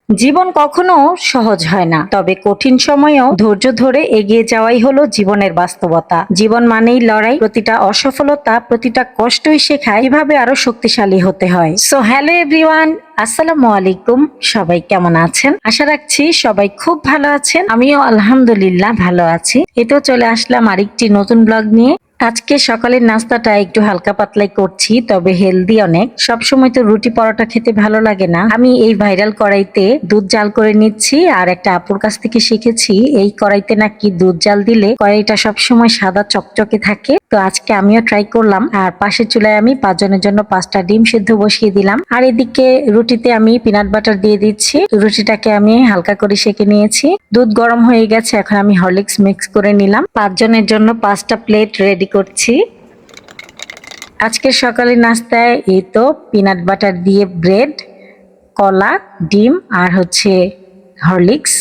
জীবন কখনো সহজ হয় না, তবে কঠিন সময়েও ধৈর্য ধরে এগিয়ে যাওয়াই হলো জীবনের বাস্তবতা। জীবন মানেই লড়াই, প্রতিটা অসফলতা, প্রতিটা কষ্টই শেখায় কিভাবে আরো শক্তিশালী হতে হয়। সো হ্যালো এভরিওয়ান, আসসালামু আলাইকুম। সবাই কেমন আছেন? আশা রাখছি সবাই খুব ভালো আছেন। আমিও আলহামদুলিল্লাহ ভালো আছি। এতেও চলে আসলাম আরেকটি নতুন ব্লগ নিয়ে। আজকে সকালের নাস্তাটা একটু হালকা পাতলাই করছি, তবে হেলদি অনেক। সবসময় তো রুটি পরোটা খেতে ভালো লাগে না। আমি এই ভাইরাল কড়াইতে দুধ জাল করে নিচ্ছি, আর একটা আপুর কাছ থেকে শিখেছি এই কড়াইতে নাকি দুধ জাল দিলে কড়াইটা সবসময় সাদা চকচকে থাকে। তো আজকে আমিও ট্রাই করলাম। আর পাশের চুলায় আমি 5 জনের জন্য 5টা ডিম সিদ্ধ বসিয়ে দিলাম। আর এদিকে রুটিতে আমি পিনাট বাটার দিয়ে দিচ্ছি। রুটিটাকে আমি হালকা করে সেঁকে নিয়েছি। দুধ গরম হয়ে গেছে, এখন আমি হরলিক্স মিক্স করে নিলাম। 5 জনের জন্য 5টা প্লেট রেডি করছি। আজকের সকালের নাস্তায় এই তো পিনাট বাটার দিয়ে ব্রেড, কলা, ডিম আর হচ্ছে হরলিক্স।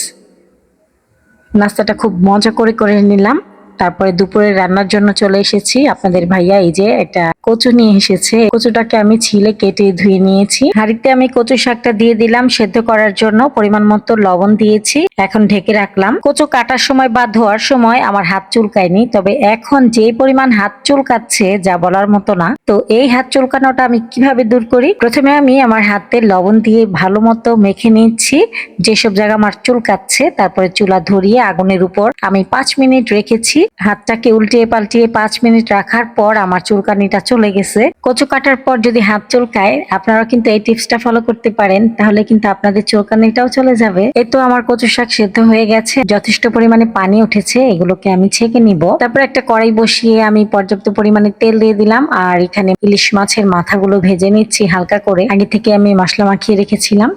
নাস্তাটা খুব মজা করে করে নিলাম। তারপরে দুপুরে রান্নার জন্য চলে এসেছি। আপনাদের ভাইয়া এই যে একটা কচু নিয়ে এসেছে। কচুটাকে আমি ছিলে কেটে ধুয়ে নিয়েছি। হাঁড়িতে আমি কচু শাকটা দিয়ে দিলাম সেদ্ধ করার জন্য। পরিমাণ মতো লবণ দিয়েছি, এখন ঢেকে রাখলাম। কচু কাটার সময় বা ধোয়ার সময় আমার হাত চুলকায়নি, তবে এখন যে পরিমাণ হাত চুলকাচ্ছে যা বলার মতো না। তো এই হাত চুলকানোটা আমি কিভাবে দূর করি? প্রথমে আমি আমার হাতে লবণ দিয়ে ভালো মতো মেখে নিচ্ছি যেসব জায়গা আমার চুলকাচ্ছে। তারপরে চুলা ধরিয়ে আগুনের উপর আমি 5 মিনিট রেখেছি। হাতটাকে উল্টিয়ে পাল্টিয়ে 5 মিনিট রাখার পর আমার চুলকানিটা চলে গেছে। কচু কাটার পর যদি হাত চুলকায়, আপনারা কিন্তু এই টিপসটা ফলো করতে পারেন, তাহলে কিন্তু আপনাদের চুলকানিটাও চলে যাবে। এই তো আমার কচু শাক সেদ্ধ হয়ে গেছে, যথেষ্ট পরিমাণে পানি উঠেছে, এগুলোকে আমি ছেঁকে নিব। তারপর একটা কড়াই বসিয়ে আমি পর্যাপ্ত পরিমাণে তেল দিয়ে দিলাম। আর এখানে ইলিশ মাছের মাথাগুলো ভেজে নিচ্ছি হালকা করে। আগে থেকে আমি মশলা মাখিয়ে রেখেছিলাম।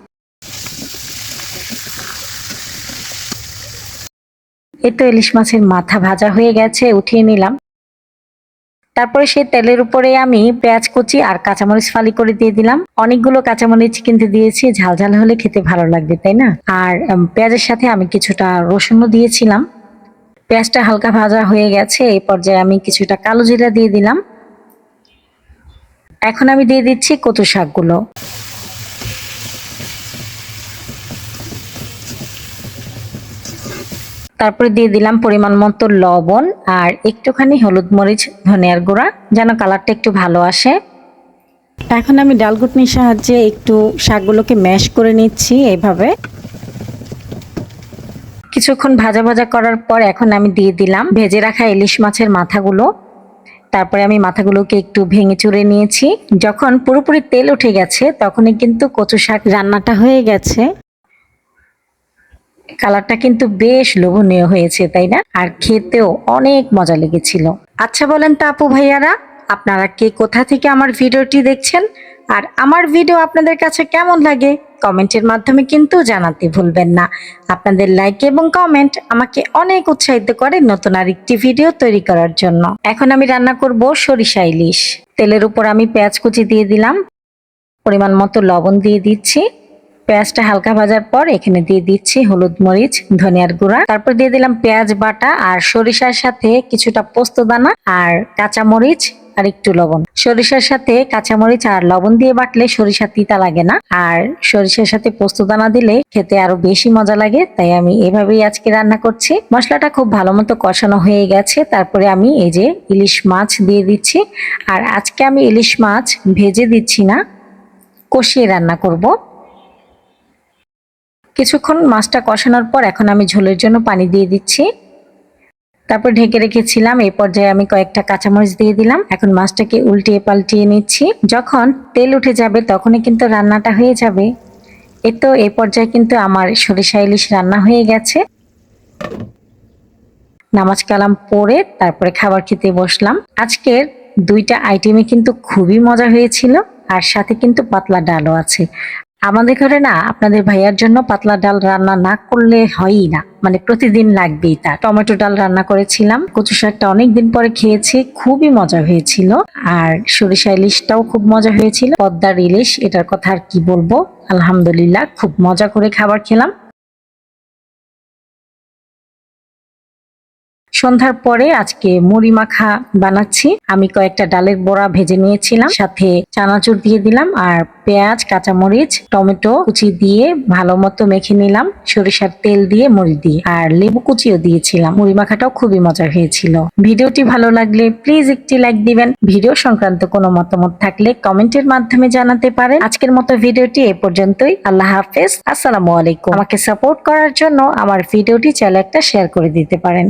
এই তো ইলিশ মাছের মাথা ভাজা হয়ে গেছে, উঠিয়ে নিলাম। তারপরে সেই তেলের উপরে আমি পেঁয়াজ কুচি আর কাঁচামরিচ ফালি করে দিয়ে দিলাম। অনেকগুলো কাঁচামরিচ কিনতে দিয়েছি, ঝাল ঝাল হলে খেতে ভালো লাগবে, তাই না? আর পেঁয়াজের সাথে আমি কিছুটা রসুনও দিয়েছিলাম। পেঁয়াজটা হালকা ভাজা হয়ে গেছে, এই পর্যায়ে আমি কিছুটা কালো জিরা দিয়ে দিলাম। এখন আমি দিয়ে দিচ্ছি কচু শাকগুলো। তারপরে দিয়ে দিলাম পরিমাণ মতো লবণ আর একটুখানি হলুদ মরিচ ধনিয়ার গুঁড়া, যেন কালারটা একটু ভালো আসে। এখন আমি ডালঘুটনির সাহায্যে একটু শাকগুলোকে ম্যাশ করে নিচ্ছি এইভাবে। কিছুক্ষণ ভাজা ভাজা করার পর এখন আমি দিয়ে দিলাম ভেজে রাখা ইলিশ মাছের মাথাগুলো। তারপরে আমি মাথাগুলোকে একটু ভেঙে চুরে নিয়েছি। যখন পুরোপুরি তেল উঠে গেছে তখনই কিন্তু কচু শাক রান্নাটা হয়ে গেছে। কালারটা কিন্তু বেশ লোভনীয় হয়েছে, তাই না? আর খেতেও অনেক মজা লেগেছিল। আচ্ছা বলেন তো আপু ভাইয়ারা, আপনারা কে কোথা থেকে আমার ভিডিওটি দেখছেন? আর আমার ভিডিও আপনাদের কাছে কেমন লাগে কমেন্টের মাধ্যমে কিন্তু জানাতে ভুলবেন না। আপনাদের লাইক এবং কমেন্ট আমাকে অনেক উৎসাহিত করে নতুন আরেকটি ভিডিও তৈরি করার জন্য। এখন আমি রান্না করব সরিষা ইলিশ। তেলের উপর আমি পেঁয়াজ কুচি দিয়ে দিলাম, পরিমাণ মতো লবণ দিয়ে দিচ্ছি। পেঁয়াজটা হালকা ভাজার পর এখানে দিয়ে দিচ্ছি হলুদ মরিচ ধনিয়ার গুঁড়া। তারপর দিয়ে দিলাম পেঁয়াজ বাটা আর সরিষার সাথে কিছুটা পোস্ত দানা আর কাঁচা মরিচ আর একটু লবণ। সরিষার সাথে কাঁচামরিচ আর লবণ দিয়ে বাটলে সরিষা তিতা লাগে না, আর সরিষার সাথে পোস্ত দানা দিলে খেতে আরো বেশি মজা লাগে। তাই আমি এভাবেই আজকে রান্না করছি। মশলাটা খুব ভালো মতো কষানো হয়ে গেছে। তারপরে আমি এই যে ইলিশ মাছ দিয়ে দিচ্ছি। আর আজকে আমি ইলিশ মাছ ভেজে দিচ্ছি না, কষিয়ে রান্না করব। কিছুক্ষণ মাছটা কষানোর পর এখন আমি ঝোলের জন্য পানি দিয়ে দিচ্ছি। তারপর ঢেকে রেখেছিলাম। এই পর্যায়ে আমি কয়েকটা কাঁচামরিচ দিয়ে দিলাম। এখন মাছটাকে উল্টিয়ে পাল্টিয়ে নিচ্ছি। যখন তেল উঠে যাবে তখনই কিন্তু রান্নাটা হয়ে যাবে। এই তো এই পর্যায়ে কিন্তু আমার সরিষা ইলিশ রান্না হয়ে গেছে। নামাজ কালাম পড়ে তারপরে খাবার খেতে বসলাম। আজকের 2টা আইটেমই কিন্তু খুবই মজা হয়েছিল, আর সাথে কিন্তু পাতলা ডালও আছে। আমাদের ঘরে না আপনাদের ভাইয়ার জন্য পাতলা ডাল রান্না না করলে হয়ই না, মানে প্রতিদিন লাগবেই। তার টমেটো ডাল রান্না করেছিলাম। কচু শাকটা অনেকদিন পরে খেয়েছি, খুবই মজা হয়েছিল। আর সরিষা ইলিশটাও খুব মজা হয়েছিল। পদ্মার ইলিশ, এটার কথা আর কি বলবো। আলহামদুলিল্লাহ খুব মজা করে খাবার খেলাম। সন্ধ্যার পরে আজকে মুড়ি মাখা বানাচ্ছি। আমি কয়েকটা ডালের বড়া ভেজে নিয়েছিলাম, সাথে চানাচুর দিয়ে দিলাম আর পেঁয়াজ, কাঁচামরিচ, টমেটো কুচি দিয়ে ভালো মতো মেখে নিলাম, সরিষার তেল দিয়ে, মুড়ি দিয়ে, আর লেবু কুচিও দিয়েছিলাম। মুড়ি মাখাটাও খুবই মজা হয়েছিল। ভিডিওটি ভালো লাগলে প্লিজ একটি লাইক দিবেন। ভিডিও সংক্রান্ত কোনো মতামত থাকলে কমেন্টের মাধ্যমে জানাতে পারেন। আজকের মতো ভিডিওটি এ পর্যন্তই। আল্লাহ হাফেজ, আসসালামু আলাইকুম। আমাকে সাপোর্ট করার জন্য আমার ভিডিওটি চাইলে একটা শেয়ার করে দিতে পারেন।